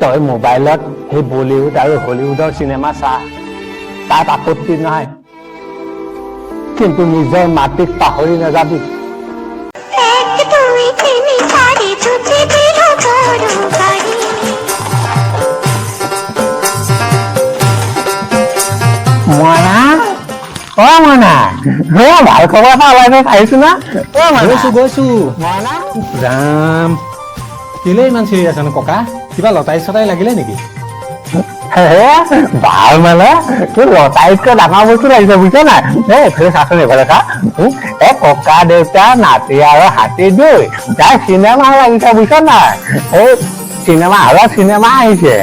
তই মোবাইলত সেই বলিউড আৰু হলিউডৰ চিনেমা চা, তাত আপত্তি নহয়, কিন্তু নিজৰ মাটিক পাহৰি নাযাবি। মনা ভাল খবৰ এটা ওলাইছে আহিছো না। গৈছো ৰাম, কেলে ইমান চিৰি আছে ন ককা? কিবা লতাই চতাই লাগিলে নেকি? ভাল মানে তোৰ লতাইতকৈ ডাঙৰ বস্তু লাগিছে বুজিছ নাই। এইফালে চাচোন, এইফালে চা, ককা দেউতা নাতি আৰু হাতী দুই তাৰ চিনেমা লাগিছে বুজিছ নাই। এই চিনেমা হলত চিনেমা আহিছে।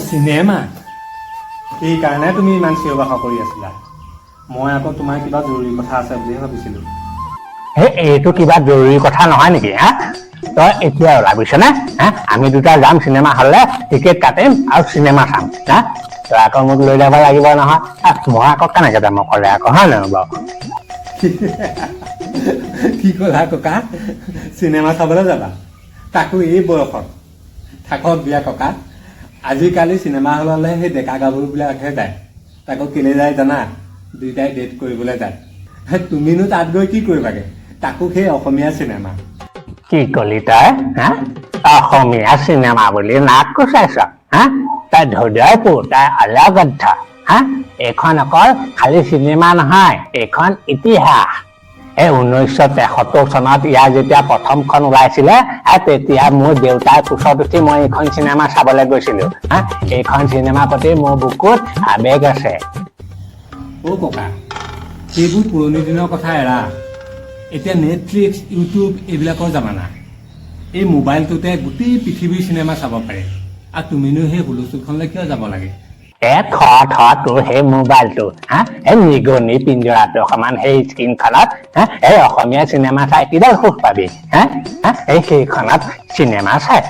চিনেমা? এই কাৰণে তুমি ইমান চিঞৰ বাখৰ কৰি আছিলা? মই আকৌ তোমাৰ কিবা জৰুৰী কথা আছে বুলিহে ভাবিছিলো। এইটো কিবা জৰুৰী কথা নহয় নেকি? তই এতিয়া ওলাবিছনে? আমি দুটা যাম চিনেমা হললে, টিকেট কাটিম আৰু চিনেমা চাম। তই আকৌ মোক লৈ যাব লাগিব নহয়। মই আকৌ কেনেকে যাম অকলে আকৌ, হয় নহয় বাৰু? কি ক'লা ককা? চিনেমা চাবলৈ যাবা? তাকো এই বয়সত? থাকক বিয়া ককা, আজিকালি চিনেমা হললে সেই ডেকা গাভৰুবিলাকহে যায়। তাকো কেলে যায় জানা? দুইটাই ডেট কৰিবলৈ যায়। তুমিনো তাত গৈ কি কৰিবাগে? তাকো সেই অসমীয়া চিনেমা। কি কলি তই? অসমীয়া চিনেমা বুলি নাক কুচাইছ? তাই ধুদয়পুৰ, তাই অলগদ্ধ। এইখন অকল খালি চিনেমা নহয়, এইখন ইতিহাস। 1973 চনত ইয়াৰ যেতিয়া প্ৰথমখন ওলাইছিলে, তেতিয়া মোৰ দেউতাৰ কোচত উঠি মই এইখন চিনেমা চাবলৈ গৈছিলো। এইখন চিনেমাৰ প্ৰতি মোৰ বুকুত আৱেগ আছে। ককা, সেইবোৰ পুৰণি দিনৰ কথা এৰা। এতিয়া নেটফ্লিক্স, ইউটিউব এইবিলাকৰ জামানা। এই মোবাইলটোতে গোটেই পৃথিৱীৰ চিনেমা চাব পাৰে। আৰু তুমিনো সেই হুলস্থুলখনলৈ কিয় যাব লাগে? তোৰ সেই মোবাইলটো, এই নিগনি পিঞ্জৰাটো সমান সেই স্ক্ৰীণখনত এই অসমীয়া চিনেমা চাই কিডাল সুখ পাবি? এই সেইখনত চিনেমা চাই,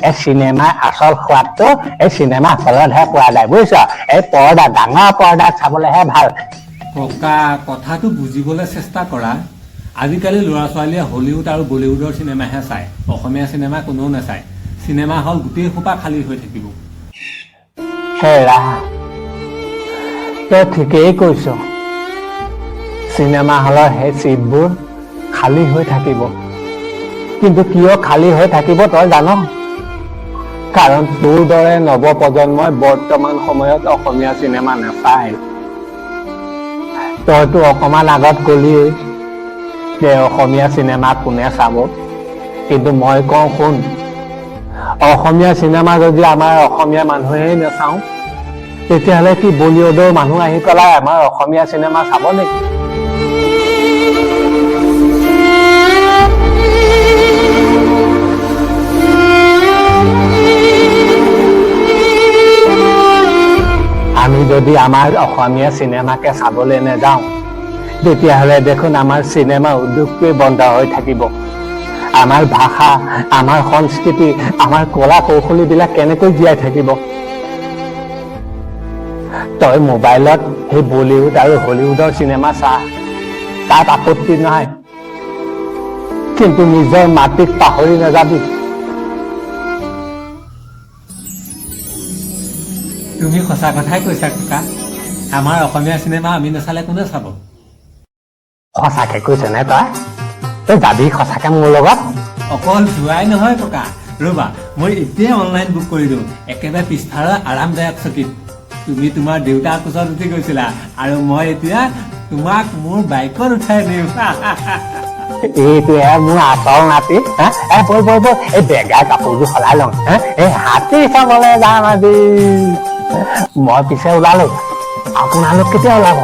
এই চিনেমাৰ আচল সোৱাদটো এই চিনেমা হলতহে পোৱা যায় বুজিছ। এই পৰ্দা, ডাঙৰ পৰ্দাত চাবলৈহে ভাল। ককা, কথাটো বুজিবলৈ চেষ্টা কৰা। আজিকালি ল'ৰা ছোৱালীয়ে হলিউড আৰু বলিউডৰ চিনেমাহে চায়, অসমীয়া চিনেমা কোনেও নাচায়। চিনেমা হল গোটেই সোপা খালী হৈ থাকিব। হেৰা, তই ঠিকেই কৈছ। চিনেমা হলৰ সেই চিটবোৰ খালী হৈ থাকিব, কিন্তু কিয় খালী হৈ থাকিব তই জান? কাৰণ তোৰ দৰে নৱপ্ৰজন্মই বৰ্তমান সময়ত অসমীয়া চিনেমা নাচায়। তইতো অকমান আগত কলিয়েই যে অসমীয়া চিনেমা কোনে চাব, কিন্তু মই কওঁ শুন, অসমীয়া চিনেমা যদি আমাৰ অসমীয়া মানুহেই নাচাওঁ, তেতিয়াহ'লে কি বলিউডৰ মানুহ আহি পেলাই আমাৰ অসমীয়া চিনেমা চাব নেকি? আমি যদি আমাৰ অসমীয়া চিনেমাকে চাবলৈ নাযাওঁ, তেতিয়াহ'লে দেখোন আমাৰ চিনেমা উদ্যোগটোৱে বন্ধ হৈ থাকিব। আমাৰ ভাষা, আমাৰ সংস্কৃতি, আমাৰ কলা কৌশলীবিলাক কেনেকৈ জীয়াই থাকিব? তই মোবাইলত সেই বলিউড আৰু হলিউডৰ চিনেমা চা, তাত আপত্তি নহয়, কিন্তু নিজৰ মাটিক পাহৰি নাযাবি। তুমি সঁচা কথাই কৈছা ককা। আমাৰ অসমীয়া চিনেমা আমি নাচালে কোনে চাব? সঁচাকে কৈছনে তই? তই যাবি সঁচাকে মোৰ লগত? অকল যোৱাই নহয় ককা, ৰ'বা, মই এতিয়াই অনলাইন বুক কৰি দিওঁ, একেবাৰে পিছফালৰ আৰামদায়ক চকীত। তুমি তোমাৰ দেউতাৰ কোচত উঠি গৈছিলা, আৰু মই এতিয়া তোমাক মোৰ বাইকত উঠাই দিম। এইটোহে মোৰ আচল নাতি। বৈ এই বেগাৰ কাপোৰযোৰ সলাই লওঁ, এই হাতী চাবলৈ যাম আজি। মই পিছে ওলালো, আপোনালোক কেতিয়া ওলাব?